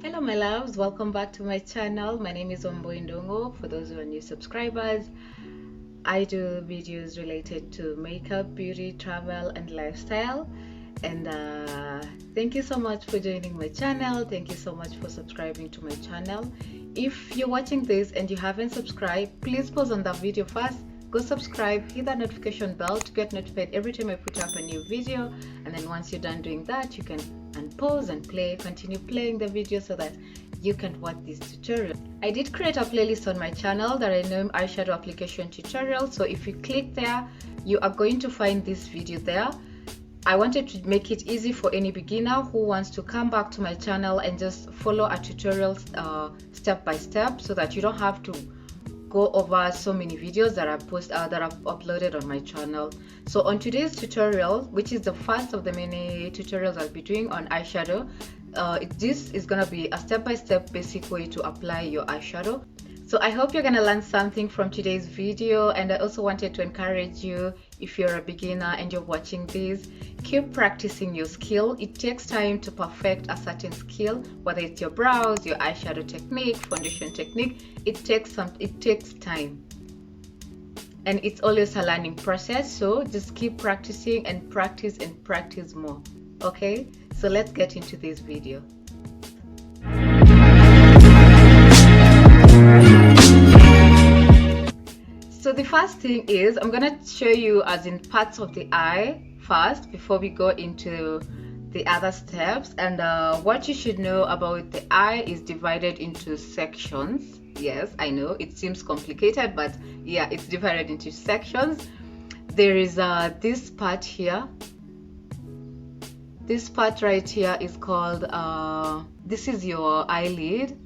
Hello my loves, welcome back to my channel. My name is Ndongo. For those who are new subscribers, I do videos related to makeup, beauty, travel and lifestyle. And thank you so much for joining my channel. Thank you so much for subscribing to my channel. If you're watching this and you haven't subscribed, please pause on the video first, go subscribe, hit that notification bell to get notified every time I put up a new video. And then once you're done doing that, you can unpause and continue playing the video so that you can watch this tutorial. I did create a playlist on my channel that I named eyeshadow application tutorial. So if you click there, you are going to find this video there. I wanted to make it easy for any beginner who wants to come back to my channel and just follow a tutorial step by step, so that you don't have to go over so many videos that I've uploaded on my channel. So on today's tutorial, which is the first of the many tutorials I'll be doing on eyeshadow, this is gonna be a step-by-step basic way to apply your eyeshadow. So I hope you're gonna learn something from today's video, and I also wanted to encourage you, if you're a beginner and you're watching this, keep practicing your skill. It takes time to perfect a certain skill, whether it's your brows, your eyeshadow technique, foundation technique. It takes time, and it's always a learning process. So just keep practicing and practice more. Okay, so let's get into this video. So the first thing is, I'm gonna show you as in parts of the eye first before we go into the other steps. And what you should know about the eye is divided into sections. Yes, I know it seems complicated, but yeah, it's divided into sections. There is this part here. This part right here is called this is your eyelid.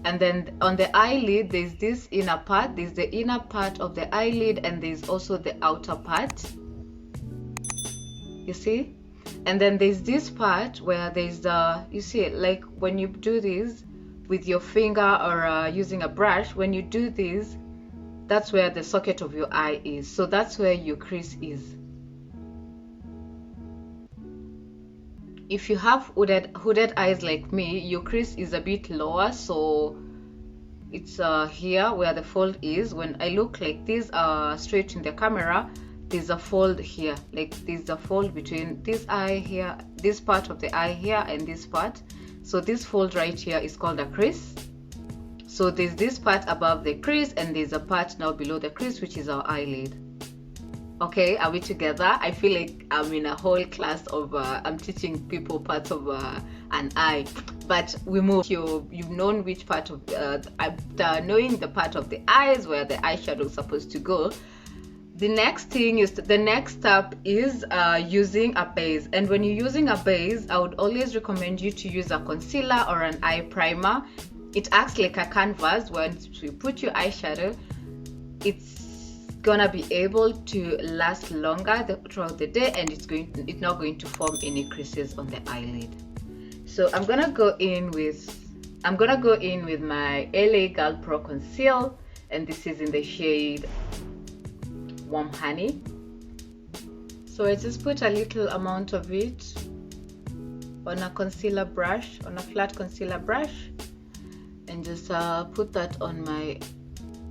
And then on the eyelid, there's this inner part. There's the inner part of the eyelid, and there's also the outer part. You see? And then there's this part where there's you see, like when you do this with your finger or using a brush, when you do this, that's where the socket of your eye is. So that's where your crease is. If you have hooded eyes like me, your crease is a bit lower, so it's here where the fold is. When I look like this straight in the camera, there's a fold here, like there's a fold between this eye here, this part of the eye here, and this part. So this fold right here is called a crease. So there's this part above the crease, and there's a part now below the crease, which is our eyelid. Okay, are we together? I feel like I'm in a whole class of I'm teaching people parts of an eye, but we move. You've known which part of knowing the part of the eyes where the eyeshadow is supposed to go. The next thing is, the next step is using a base. And when you're using a base, I would always recommend you to use a concealer or an eye primer. It acts like a canvas. Once you put your eyeshadow, it's gonna be able to last longer throughout the day, and it's not going to form any creases on the eyelid. So I'm gonna go in with my L.A Girl Pro Concealer, and this is in the shade Warm Honey. So I just put a little amount of it on a concealer brush, on a flat concealer brush, and just put that on my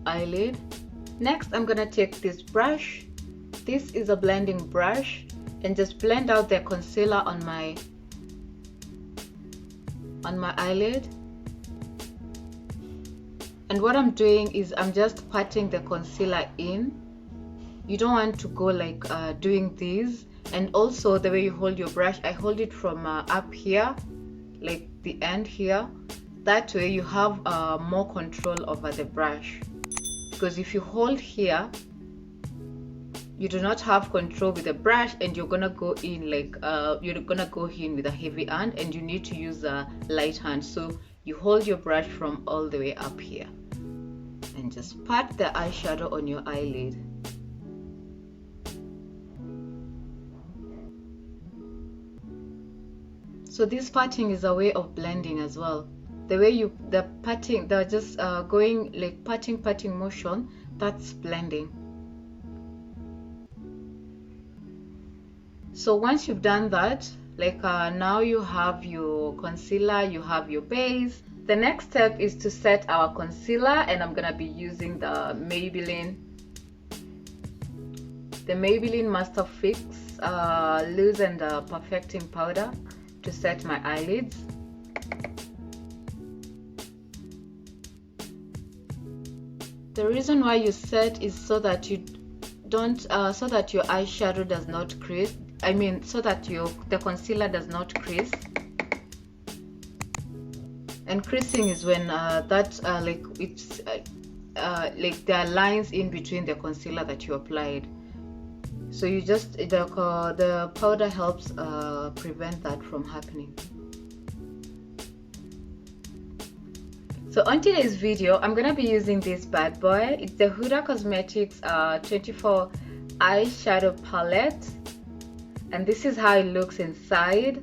eyelid. Next, I'm gonna take this brush. This is a blending brush, and just blend out the concealer on my eyelid. And what I'm doing is I'm just patting the concealer in. You don't want to go like doing this. And also the way you hold your brush, I hold it from up here, like the end here. That way you have more control over the brush. Because if you hold here, you do not have control with the brush, and you're gonna go in like you're gonna go in with a heavy hand, and you need to use a light hand. So you hold your brush from all the way up here, and just pat the eyeshadow on your eyelid. So this patting is a way of blending as well. The way the patting, they're just going like patting motion, that's blending. So once you've done that, Like now you have your concealer, you have your base. The next step is to set our concealer, and I'm gonna be using the Maybelline Masterfix loose and perfecting powder to set my eyelids. The reason why you set is so that you don't so that your eyeshadow does not crease. I mean, so that the concealer does not crease. And creasing is when like it's like there are lines in between the concealer that you applied. So you just the powder helps prevent that from happening. So on today's video, I'm gonna be using this bad boy. It's the Huddah Cosmetics 24 eyeshadow palette, and this is how it looks inside.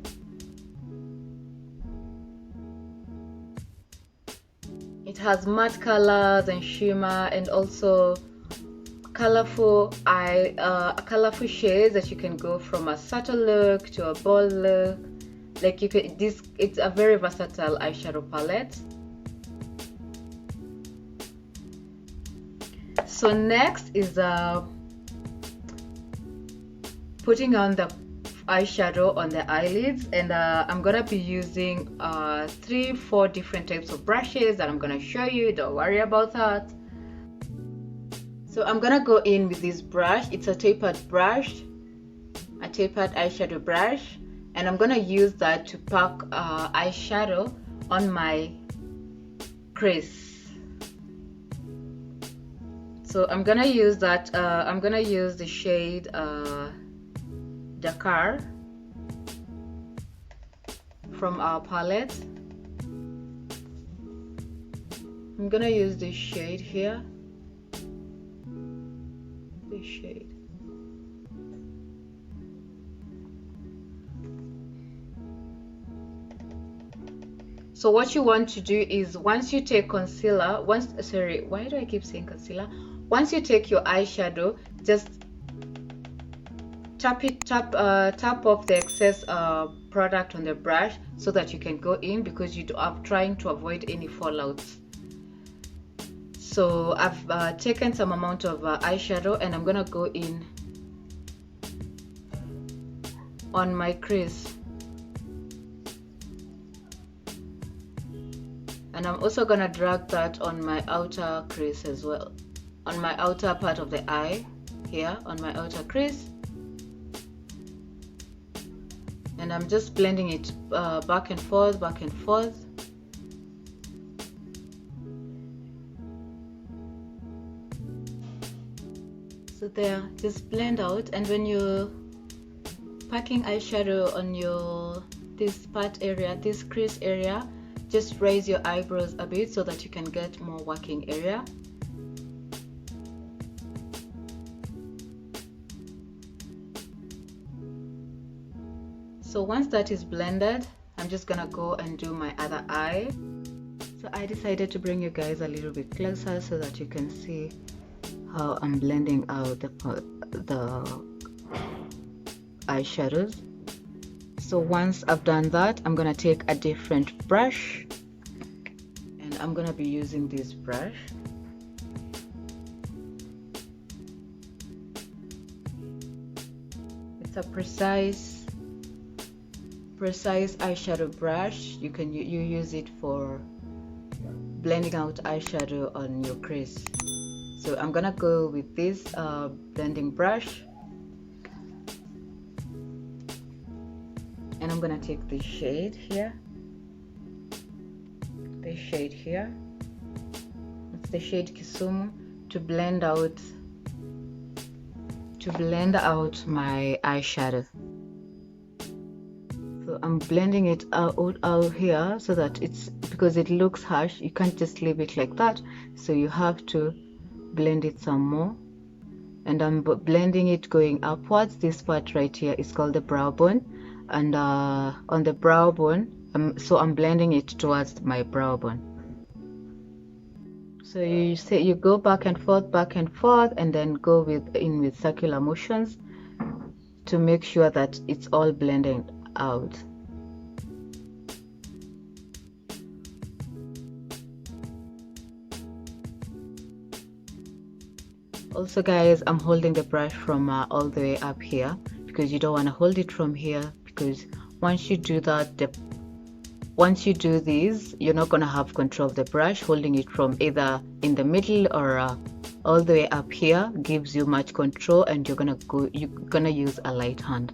It has matte colors and shimmer, and also colorful shades that you can go from a subtle look to a bold look. Like you can, it's a very versatile eyeshadow palette. So next is putting on the eyeshadow on the eyelids, and I'm gonna be using 3-4 different types of brushes that I'm gonna show you. Don't worry about that. So I'm gonna go in with this brush. It's a tapered brush, a tapered eyeshadow brush, and I'm gonna use that to pack eyeshadow on my crease. So I'm gonna use that. I'm gonna use the shade Dakar from our palette. I'm gonna use this shade here. This shade. So what you want to do is, once you take concealer, why do I keep saying concealer? Once you take your eyeshadow, just tap off the excess product on the brush so that you can go in, because you are trying to avoid any fallouts. So I've taken some amount of eyeshadow, and I'm gonna go in on my crease, and I'm also gonna drag that on my outer crease as well, on my outer part of the eye here, on my outer crease. And I'm just blending it back and forth, back and forth. So there, just blend out. And when you're packing eyeshadow on this part area, this crease area, just raise your eyebrows a bit so that you can get more working area. So once that is blended, I'm just gonna go and do my other eye. So I decided to bring you guys a little bit closer so that you can see how I'm blending out the eyeshadows. So once I've done that, I'm gonna take a different brush, and I'm gonna be using this brush. It's a precise eyeshadow brush. You use it for blending out eyeshadow on your crease. So I'm gonna go with this blending brush, and I'm gonna take this shade here. This shade here. It's the shade Kisumu, to blend out my eyeshadow. So I'm blending it out here so that because it looks harsh, you can't just leave it like that, so you have to blend it some more. And I'm blending it going upwards. This part right here is called the brow bone, and on the brow bone, so I'm blending it towards my brow bone. So you go back and forth, and then go in with circular motions to make sure that it's all blended out. Also guys, I'm holding the brush from all the way up here, because you don't want to hold it from here, because once you do that, once you do this, you're not going to have control of the brush. Holding it from either in the middle or all the way up here gives you much control, and you're gonna use a light hand.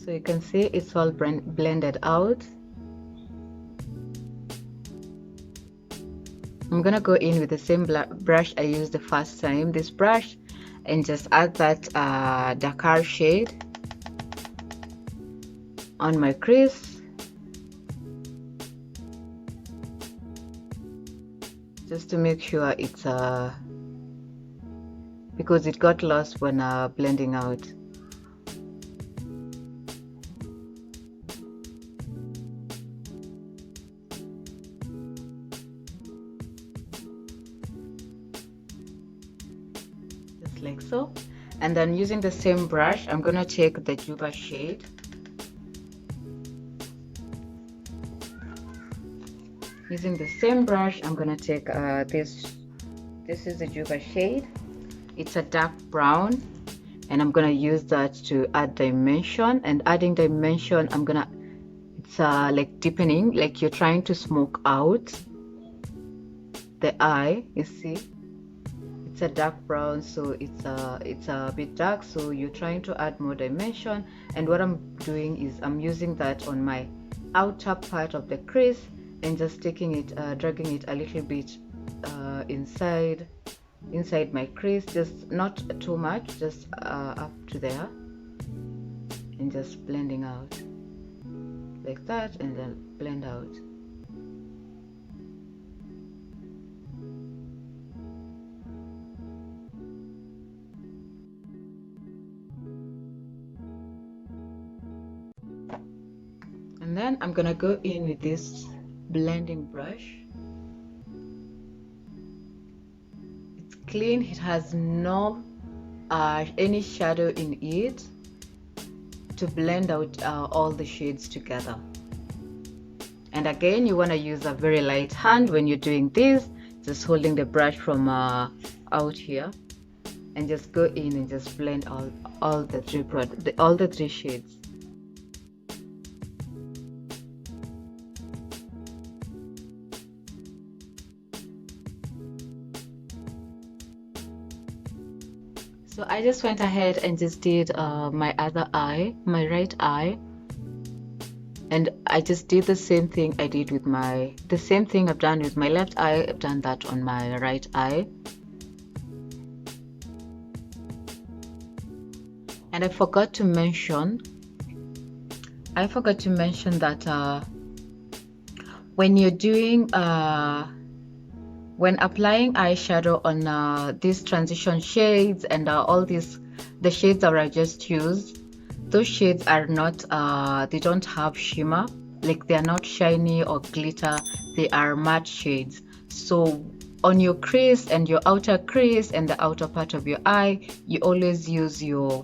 So you can see it's all blended out. I'm gonna go in with the same brush I used the first time, this brush, and just add that darker shade on my crease, just to make sure it's because it got lost when blending out. Like so. And then using the same brush, I'm gonna take the Juba shade, using the same brush I'm gonna take this is the Juba shade. It's a dark brown, and I'm gonna use that to add dimension. And adding dimension, it's like deepening, like you're trying to smoke out the eye. You see, it's a dark brown, so it's a bit dark, so you're trying to add more dimension. And what I'm doing is I'm using that on my outer part of the crease, and just taking it, dragging it a little bit inside my crease, just not too much, just up to there, and just blending out like that, and then blend out. And then I'm gonna go in with this blending brush. It's clean, it has no any shadow in it, to blend out all the shades together. And again, you want to use a very light hand when you're doing this, just holding the brush from out here, and just go in and just blend all the three shades. So I just went ahead and just did my other eye, my right eye, and I just did the same thing I did with the same thing I've done with my left eye, I've done that on my right eye. And I forgot to mention that when you're doing when applying eyeshadow on these transition shades and all the shades that I just used, those shades are not they don't have shimmer, like they're not shiny or glitter, they are matte shades. So on your crease and your outer crease and the outer part of your eye, you always use your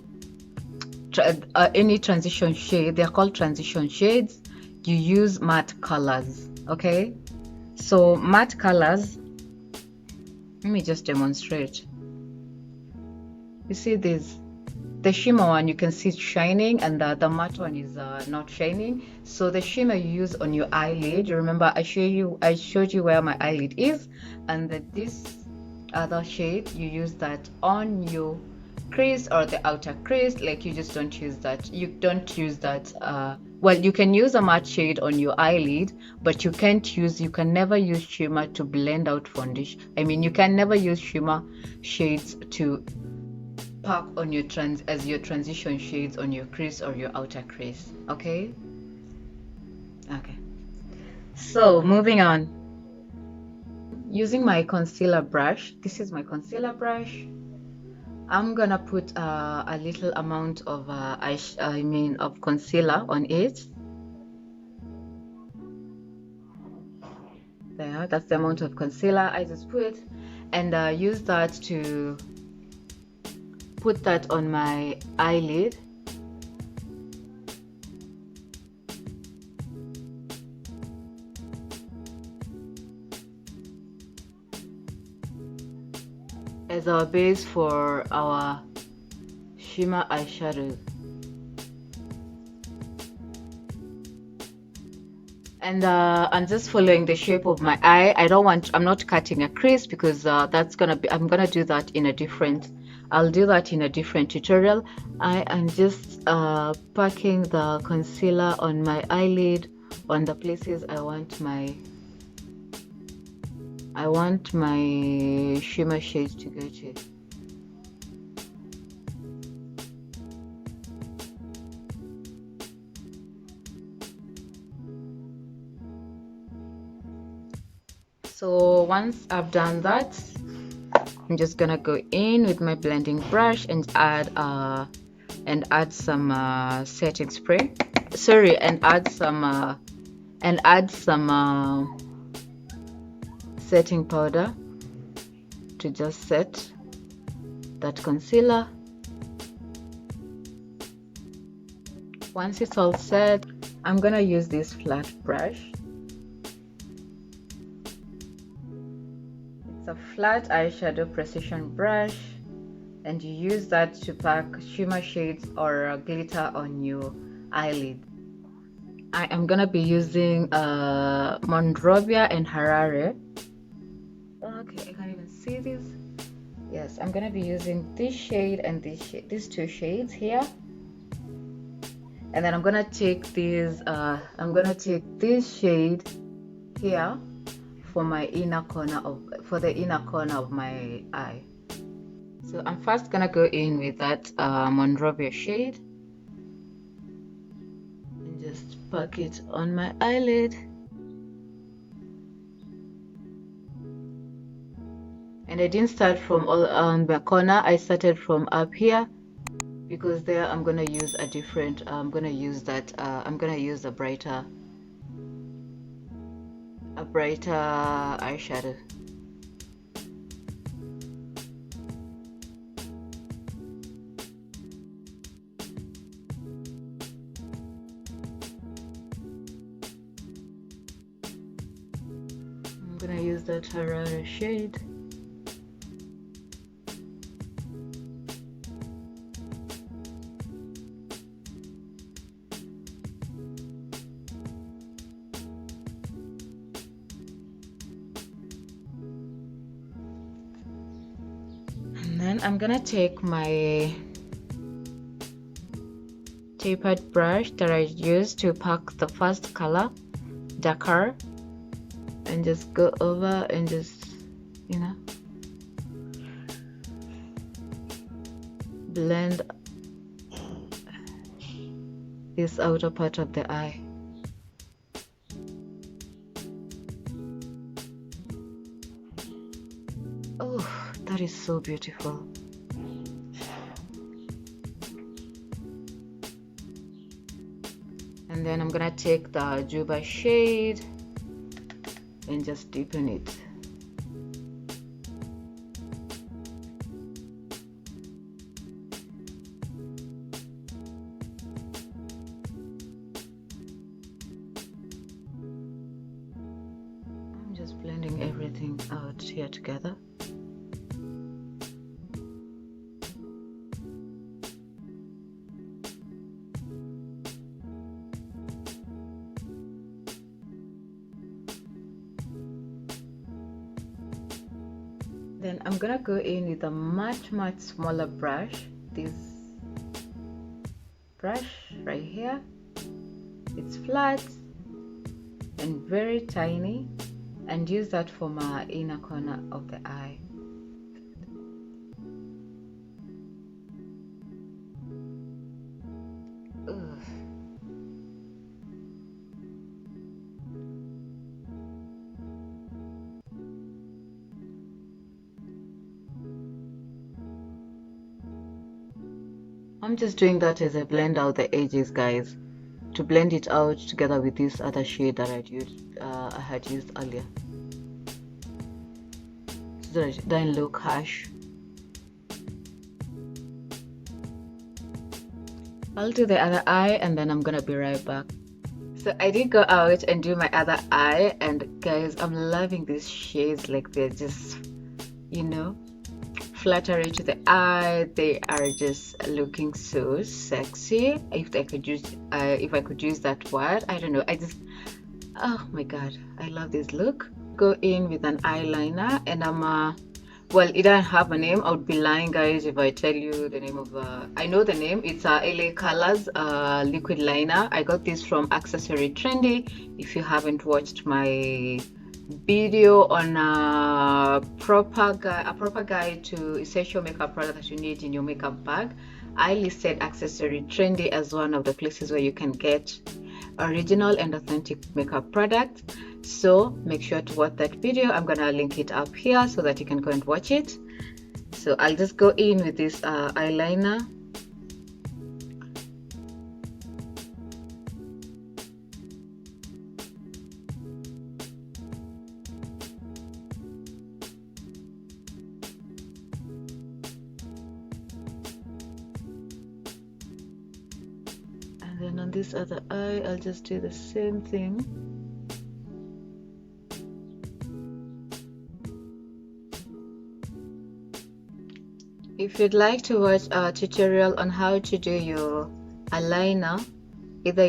any transition shade, they're called transition shades, you use matte colors. Okay, so matte colors, let me just demonstrate. You see this, the shimmer one, you can see it's shining, and the matte one is not shining. So the shimmer you use on your eyelid, remember I showed you where my eyelid is, and this other shade, you use that on your crease or the outer crease. Like you just don't use that, well, you can use a matte shade on your eyelid, but you can never use shimmer to blend out foundation. I mean, you can never use shimmer shades to pack on your transition shades on your crease or your outer crease. Okay, so moving on, using my concealer brush, this is my concealer brush, I'm gonna put a little amount of of concealer on it. There, that's the amount of concealer I just put, and use that to put that on my eyelid. as our base for our shimmer eyeshadow. And I'm just following the shape of my eye. I'm not cutting a crease because I'm gonna do that in a different, I'll do that in a different tutorial. I am just packing the concealer on my eyelid, on the places I want my shimmer shades to go to. So once I've done that, I'm just gonna go in with my blending brush and add some setting spray. Sorry, and add some setting powder to just set that concealer. Once it's all set, I'm gonna use this flat brush. It's a flat eyeshadow precision brush, and you use that to pack shimmer shades or glitter on your eyelid. I am gonna be using Monrovia and Harare. Okay, I can't even see this. Yes, I'm gonna be using this shade and this shade, these two shades here. And then I'm gonna take this shade here for my inner corner of my eye. So I'm first gonna go in with that Monrovia shade and just pack it on my eyelid. And I didn't start from all on the corner, I started from up here because there I'm gonna use a different, I'm gonna use a brighter eyeshadow. I'm gonna use that Harare shade. Then I'm gonna take my tapered brush that I used to pack the first color, darker, and just go over and just, blend this outer part of the eye. Oh, that is so beautiful. And then I'm gonna take the Juba shade and just deepen it. I'm just blending everything out here together. Then I'm gonna go in with a much smaller brush, this brush right here. It's flat and very tiny, and use that for my inner corner of the eye. Ugh. I'm just doing that as I blend out the edges, guys, to blend it out together with this other shade that I had used earlier, so that it doesn't look harsh. I'll do the other eye and then I'm gonna be right back. So I did go out and do my other eye, and guys, I'm loving these shades. Like, they're just, flattery to the eye. They are just looking so sexy. If I could use that word, I don't know. Oh my god, I love this look. Go in with an eyeliner, and well, it doesn't have a name. I would be lying, guys, if I tell you the name of I know the name. It's LA Colors liquid liner. I got this from Accessory Trendy. If you haven't watched my video on a proper guide to essential makeup product that you need in your makeup bag, I listed Accessory Trendy as one of the places where you can get original and authentic makeup products. So make sure to watch that video. I'm gonna link it up here so that you can go and watch it. So I'll just go in with this eyeliner. And then on this other eye, I'll just do the same thing. If you'd like to watch a tutorial on how to do your eyeliner,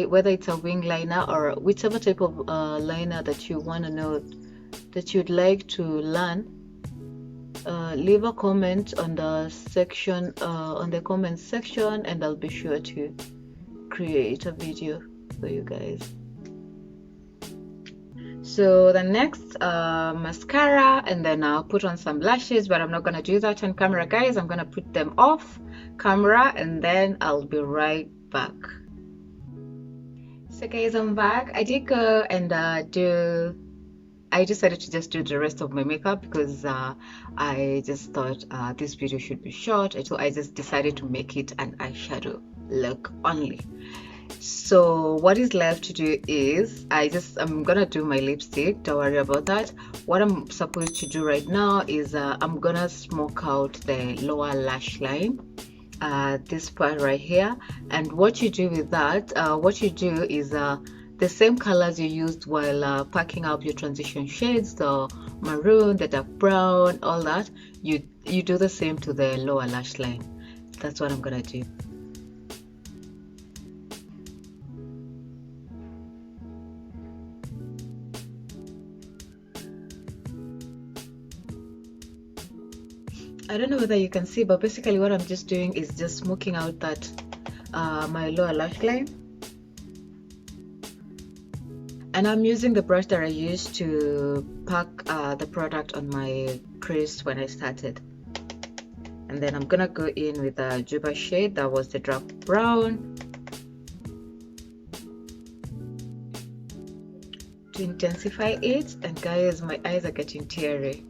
whether it's a wing liner or whichever type of liner that you want to know, that you'd like to learn, leave a comment on the section, on the comment section, and I'll be sure to create a video for you guys. So the next mascara, and then I'll put on some lashes, but I'm not gonna do that on camera, guys. I'm gonna put them off camera, and then I'll be right back. So guys, I'm back. I did go and I decided to just do the rest of my makeup because I just thought this video should be short, so I just decided to make it an eyeshadow look only. So what is left to do is I'm gonna do my lipstick. Don't worry about that. What I'm supposed to do right now is I'm gonna smoke out the lower lash line, this part right here. And what you do with that, what you do is the same colors you used while packing up your transition shades, the maroon, the dark brown, all that, you do the same to the lower lash line. That's what I'm gonna do. I don't know whether you can see, but basically what I'm just doing is just smoking out that my lower lash line. And I'm using the brush that I used to pack the product on my crease when I started. And then I'm gonna go in with a Juba shade, that was the dark brown, to intensify it. And guys, my eyes are getting teary.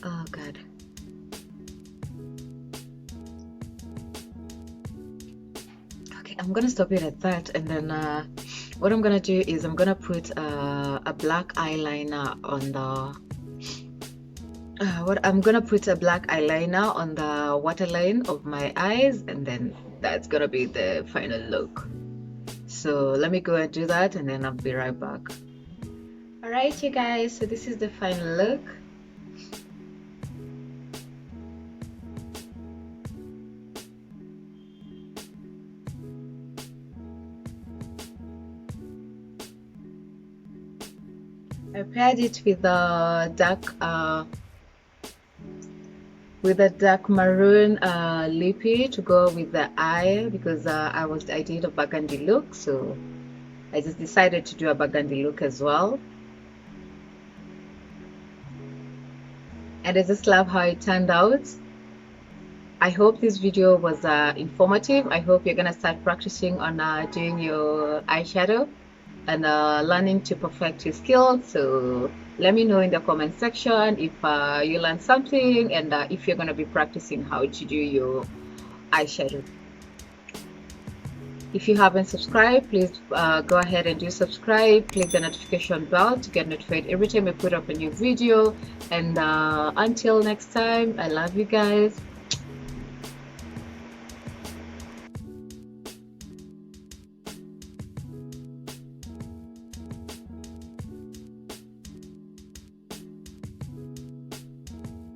Oh god. I'm gonna stop it at that, and then what I'm gonna do is I'm gonna put a black eyeliner on the waterline of my eyes, and then that's gonna be the final look. So let me go and do that, and then I'll be right back. Alright you guys, so this is the final look. I paired it with a dark maroon lippy to go with the eye, because I did a burgundy look, so I just decided to do a burgundy look as well. And I just love how it turned out. I hope this video was informative. I hope you're gonna start practicing on doing your eyeshadow and learning to perfect your skills. So let me know in the comment section if you learned something, and if you're going to be practicing how to do your eyeshadow. If you haven't subscribed, please go ahead and do subscribe. Click the notification bell to get notified every time I put up a new video. And until next time, I love you guys.